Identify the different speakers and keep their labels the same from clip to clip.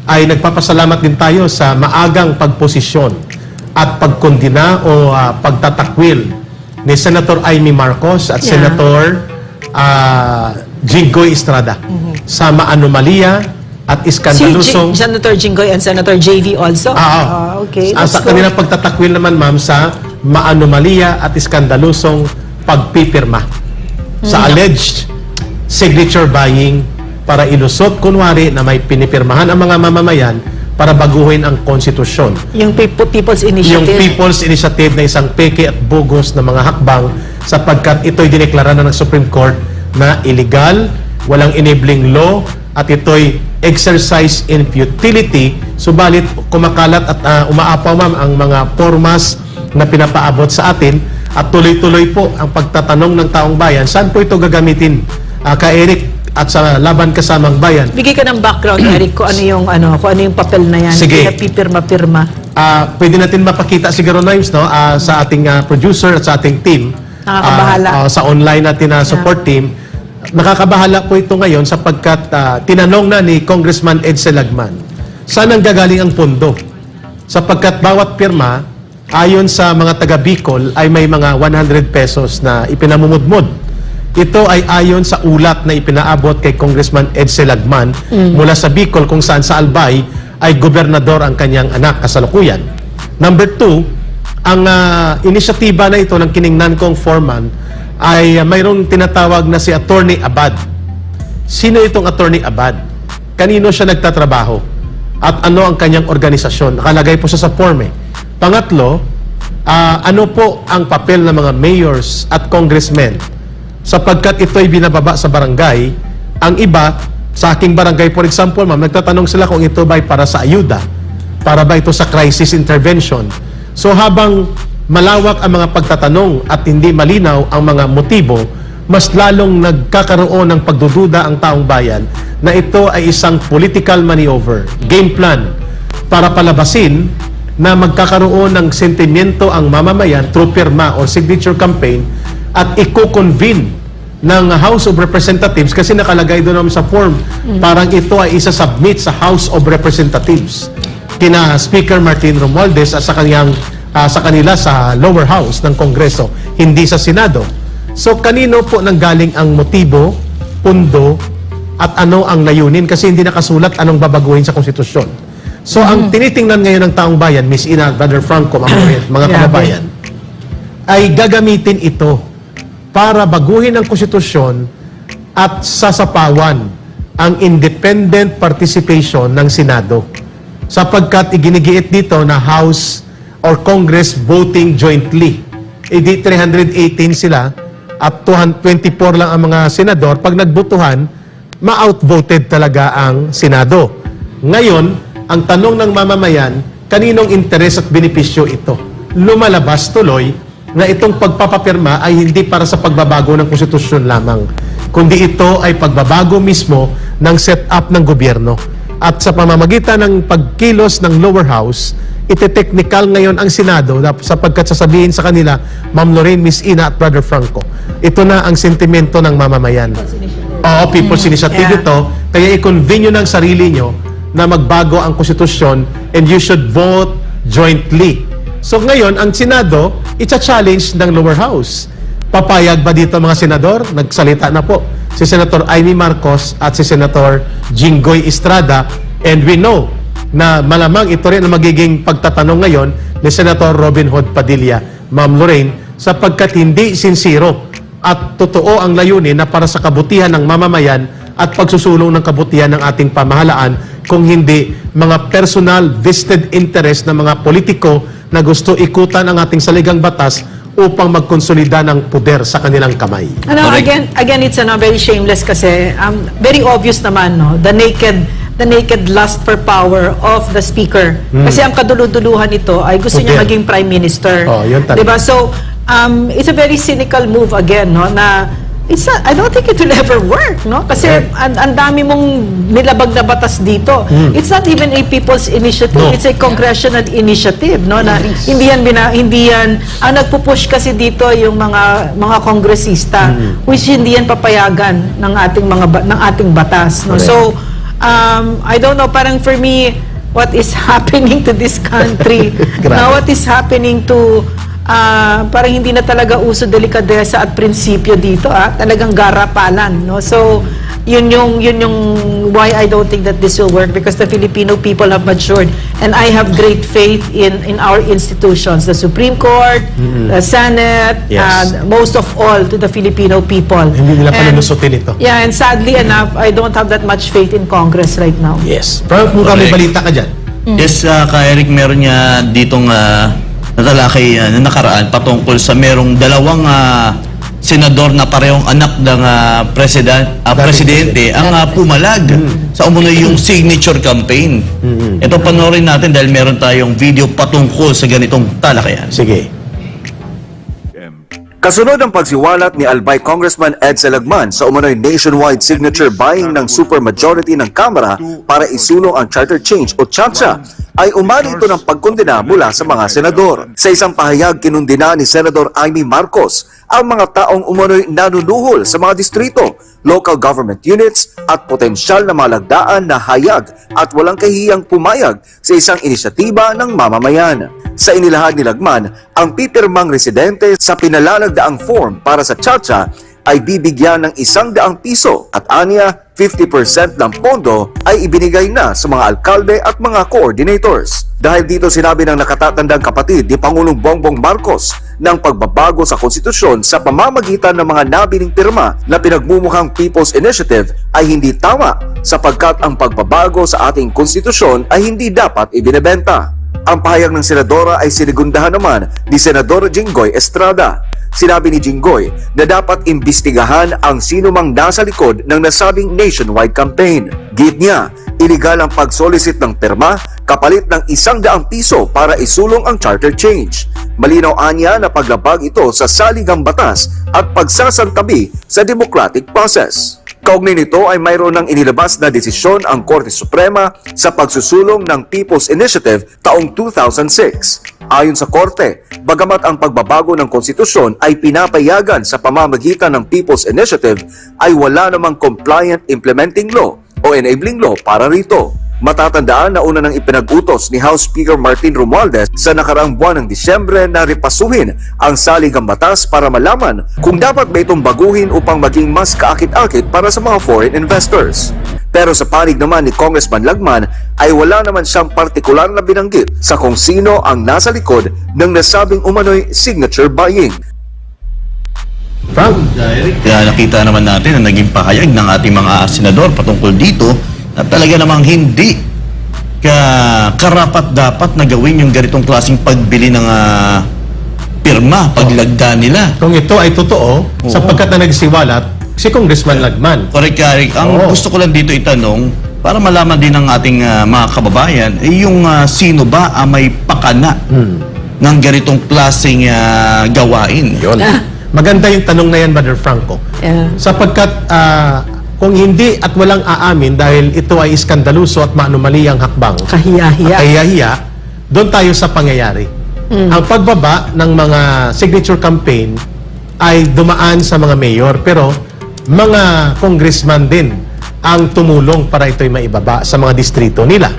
Speaker 1: ay nagpapasalamat din tayo sa maagang pagposisyon at pagkondina o pagtatakwil ni Senator Amy Marcos at Senator Jinggoy Estrada sa maanomalya at iskandalusong...
Speaker 2: Si Senator Jinggoy and Senator JV also? Okay.
Speaker 1: Sa kanilang pagtatakwil naman, ma'am, sa maanomalya at iskandalusong pagpipirma sa alleged signature buying para ilusot kunwari na may pinipirmahan ang mga mamamayan para baguhin ang konstitusyon.
Speaker 2: Yung People's Initiative.
Speaker 1: Yung People's Initiative na isang peke at bogus na mga hakbang sapagkat ito'y dineklara na ng Supreme Court na illegal, walang enabling law, at ito'y exercise in futility. Subalit, kumakalat at umaapaw, ma'am, ang mga formas na pinapaabot sa atin at tuloy-tuloy po ang pagtatanong ng taong bayan, saan po ito gagamitin? Ka Eric, at sa Laban Kasamang Bayan.
Speaker 2: Bigay ka ng background, Eric, kung ano yung papel na yan.
Speaker 1: Sige.
Speaker 2: Pinapipirma-pirma.
Speaker 1: Pwede natin mapakita siguro, Nimes, no? Sa ating producer at sa ating team.
Speaker 2: Nakakabahala.
Speaker 1: Sa online natin na support team. Nakakabahala po ito ngayon sapagkat tinanong na ni Congressman Ed Selagman, saan ang gagaling ang pondo? Sapagkat bawat pirma, ayon sa mga taga Bicol, ay may mga 100 pesos na ipinamumudmod. Ito ay ayon sa ulat na ipinaabot kay Congressman Ed Selagman mula sa Bicol kung saan sa Albay ay gobernador ang kanyang anak kasalukuyan. Number 2, ang inisyatiba na ito ng kiningnan kong foreman ay mayroong tinatawag na si Attorney Abad. Sino itong Attorney Abad? Kanino siya nagtatrabaho? At ano ang kanyang organisasyon? Nakalagay po siya sa form. Pangatlo, ano po ang papel ng mga mayors at congressmen? Sapagkat ito'y binababa sa barangay, ang iba, sa aking barangay, for example, ma'am, nagtatanong sila kung ito ba'y para sa ayuda, para ba ito sa crisis intervention. So habang malawak ang mga pagtatanong at hindi malinaw ang mga motibo, mas lalong nagkakaroon ng pagdududa ang taong bayan na ito ay isang political maneuver, game plan, para palabasin na magkakaroon ng sentimiento ang mamamayan through pirma or signature campaign at i-convene ng House of Representatives kasi nakalagay doon sa form parang ito ay isa-submit sa House of Representatives kina Speaker Martin Romualdez at sa kanila sa lower house ng Kongreso, hindi sa Senado. So kanino po nanggaling ang motibo, pundo at ano ang layunin kasi hindi nakasulat anong babaguhin sa konstitusyon. So ang tinitingnan ngayon ng taong bayan, Miss Ina, Brother Franco, mga kababayan, ay gagamitin ito para baguhin ang konstitusyon at sasapawan ang independent participation ng Senado. Sapagkat iginigiit dito na House or Congress voting jointly. Di 318 sila at 224 lang ang mga senador. Pag nagbotohan, ma-outvoted talaga ang Senado. Ngayon, ang tanong ng mamamayan, kaninong interes at benepisyo ito? Lumalabas tuloy na itong pagpapapirma ay hindi para sa pagbabago ng konstitusyon lamang, kundi ito ay pagbabago mismo ng setup ng gobyerno. At sa pamamagitan ng pagkilos ng lower house, ite-technical ngayon ang Senado sapagkat sasabihin sa kanila, Ma'am Lorraine, Miss Ina at Brother Franco, ito na ang sentimento ng mamamayan. People's Initiative ito, kaya i-convene nyo ng sarili nyo na magbago ang konstitusyon and you should vote jointly. So ngayon, ang Senado, itcha-challenge ng lower house. Papayag ba dito mga senador? Nagsalita na po si Senator Amy Marcos at si Senator Jinggoy Estrada. And we know na malamang ito rin ang magiging pagtatanong ngayon ni Senator Robin Hood Padilla, Ma'am Lorraine, sapagkat hindi sincero at totoo ang layunin na para sa kabutihan ng mamamayan at pagsusulong ng kabutihan ng ating pamahalaan, kung hindi mga personal vested interest ng mga politiko na gusto ikutan ang ating saligang batas upang magkonsolida ng poder sa kanilang kamay.
Speaker 2: Again, it's very shameless kasi very obvious naman, no, the naked lust for power of the speaker. Kasi ang kaduluduluhan nito ay gusto niya maging prime minister.
Speaker 1: Yun talaga.
Speaker 2: Diba? So, it's a very cynical move again, no, na I don't think it will ever work, no? Kasi ang dami mong nilabag na batas dito. It's not even a people's initiative, it's a congressional initiative, no? Na hindi yan ang nagpupush kasi dito yung mga kongresista, which hindi yan papayagan ng ating batas, no? So I don't know, parang for me, what is happening to this country,
Speaker 1: Grabe.
Speaker 2: now what is happening to, parang hindi na talaga uso delikadesa at prinsipyo dito, talagang garapalan, no? So, yun yung why I don't think that this will work, because the Filipino people have matured, and I have great faith in our institutions, the Supreme Court, the Senate,
Speaker 1: Yes.
Speaker 2: and most of all to the Filipino people.
Speaker 1: Hindi nila
Speaker 2: And-
Speaker 1: palulusutin ito.
Speaker 2: Yeah, and sadly enough, I don't have that much faith in Congress right now.
Speaker 1: Yes. Frank, kung may
Speaker 3: Correct.
Speaker 1: balita ka dyan.
Speaker 3: Yes, ka Eric, meron niya ditong natalakay na nakaraan patungkol sa merong dalawang senador na parehong anak ng presidente ang pumalag sa umunoy yung signature campaign. Ito panoorin natin dahil meron tayong video patungkol sa ganitong talakayan.
Speaker 1: Sige.
Speaker 4: Kasunod ang pagsiwalat ni Albay Congressman Ed Salagman sa umano'y nationwide signature buying ng supermajority ng Kamara para isulong ang charter change o CHAPSA, ay umali ito ng pagkondena mula sa mga senador. Sa isang pahayag, kinundina ni Senador Amy Marcos ang mga taong umano'y nanunuhol sa mga distrito, local government units at potensyal na malagdaan na hayag at walang kahiyang pumayag sa isang inisyatiba ng mamamayan. Sa inilahad ni Lagman, ang pipirmang residente sa pinalalagdaang form para sa CHAPSA ay bibigyan ng 100 piso at aniya 50% ng pondo ay ibinigay na sa mga alkalde at mga coordinators. Dahil dito sinabi ng nakatatandang kapatid ni Pangulong Bongbong Marcos ng pagbabago sa konstitusyon sa pamamagitan ng mga nabiling pirma na pinagmumukhang People's Initiative ay hindi tama sapagkat ang pagbabago sa ating konstitusyon ay hindi dapat ibinebenta. Ang pahayag ng senadora ay sinigundahan naman ni Senador Jinggoy Estrada. Sinabi ni Jinggoy na dapat imbestigahan ang sinumang nasa likod ng nasabing nationwide campaign. Git niya, iligal ang pag-solicit ng pirma kapalit ng 100 piso para isulong ang charter change. Malinaw anya na paglabag ito sa saligang batas at pagsasantabi sa democratic process. Kaugnay nito ay mayroon ng inilabas na desisyon ang Korte Suprema sa pagsusulong ng People's Initiative taong 2006. Ayon sa Korte, bagamat ang pagbabago ng konstitusyon ay pinapayagan sa pamamagitan ng People's Initiative, ay wala namang compliant implementing law o enabling law para rito. Matatandaan na una nang ipinag-utos ni House Speaker Martin Romualdez sa nakaraang buwan ng Disyembre na repasuhin ang saligang batas para malaman kung dapat ba itong baguhin upang maging mas kaakit-akit para sa mga foreign investors. Pero sa panig naman ni Congressman Lagman ay wala naman siyang partikular na binanggit sa kung sino ang nasa likod ng nasabing umano'y signature buying.
Speaker 1: Frank,
Speaker 3: Kaya nakita naman natin na naging pahayag ng ating mga senador patungkol dito na talaga namang hindi karapat dapat na gawin yung ganitong klaseng pagbili ng pirma, paglagda nila.
Speaker 1: kung ito ay totoo, sapagkat na nagsiwalat si Congressman Lagman.
Speaker 3: Correct, Eric. Ang
Speaker 1: Oo.
Speaker 3: gusto ko lang dito itanong, para malaman din ng ating mga kababayan, yung sino ba ang may pakana ng ganitong klaseng gawain?
Speaker 1: Yun. Maganda yung tanong na yan, Brother Franco.
Speaker 2: Yeah.
Speaker 1: Sapagkat kung hindi at walang aamin dahil ito ay iskandaluso at maanumali ang hakbang,
Speaker 2: Kahiya-hiya.
Speaker 1: kahiya, doon tayo sa pangyayari. Ang pagbaba ng mga signature campaign ay dumaan sa mga mayor, pero mga congressman din ang tumulong para ito'y maibaba sa mga distrito nila.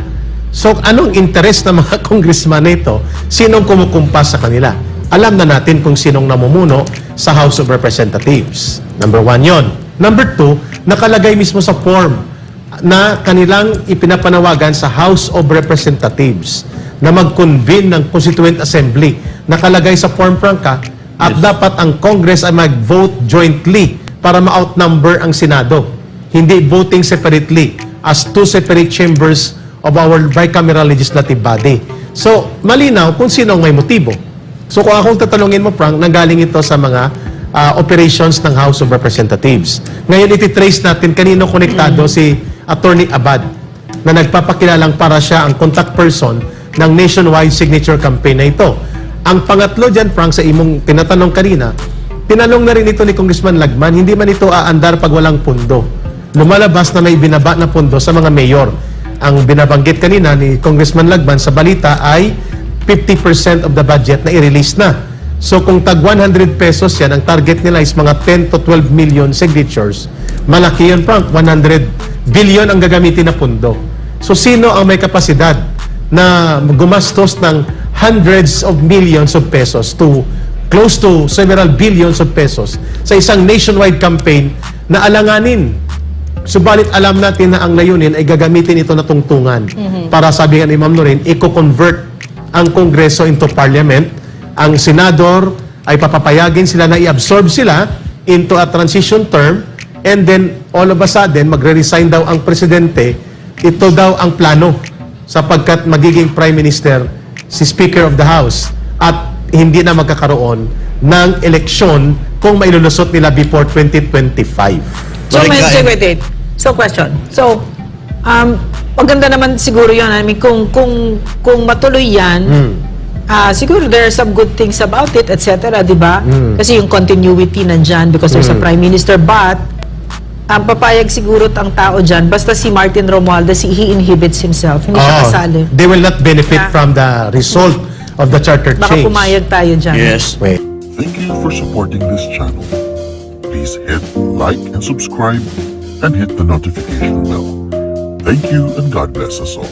Speaker 1: So, anong interest ng mga congressman na ito? Sinong kumukumpas sa kanila? Alam na natin kung sinong namumuno sa House of Representatives. Number 1 yon. Number 2, nakalagay mismo sa form na kanilang ipinapanawagan sa House of Representatives na mag-convene ng Constituent Assembly. Nakalagay sa form, Franca, at dapat ang Congress ay mag-vote jointly para ma-outnumber ang Senado. Hindi voting separately as two separate chambers of our bicameral legislative body. So, malinaw kung sino ang may motibo. So, kung akong tatanungin mo, Frank, nanggaling ito sa mga operations ng House of Representatives. Ngayon, ititrace natin kanino konektado si Attorney Abad na nagpapakilalang para siya ang contact person ng nationwide signature campaign na ito. Ang pangatlo dyan, Frank, sa imong tinatanong kanina, tinanong na rin ito ni Congressman Lagman, hindi man ito aandar pag walang pundo. Lumalabas na may binaba na pundo sa mga mayor. Ang binabanggit kanina ni Congressman Lagman sa balita ay 50% of the budget na i-release na. So kung tag 100 pesos yan, ang target nila is mga 10 to 12 million signatures. Malaki yun, Frank. 100 billion ang gagamitin na pundo. So sino ang may kapasidad na gumastos ng hundreds of millions of pesos to close to several billions of pesos sa isang nationwide campaign na alanganin? Subalit alam natin na ang layunin ay gagamitin ito na tungtungan para, sabi nga ni Ma'am Noreen, i-convert ang Kongreso into Parliament. Ang senador ay papapayagin sila na i-absorb sila into a transition term, and then all of a sudden magre-resign daw ang presidente. Ito daw ang plano sapagkat magiging Prime Minister si Speaker of the House at hindi na magkakaroon ng eleksyon kung mailulusot nila before 2025.
Speaker 2: So, wait. So, question. So, maganda naman siguro yun. I mean, kung matuloy yan, siguro there are some good things about it, etc., di ba? Kasi yung continuity nandyan because there's a Prime Minister. But, ang papayag siguro ang tao dyan, basta si Martin Romualdez, he inhibits himself. Hindi siya kasali.
Speaker 1: They will not benefit
Speaker 2: Yeah.
Speaker 1: from the result of the charter
Speaker 2: Baka
Speaker 1: change.
Speaker 2: pumayag tayo dyan.
Speaker 3: Yes.
Speaker 1: Wait.
Speaker 5: Thank you for supporting this channel. Please hit like and subscribe and hit the notification bell. Thank you and God bless us all.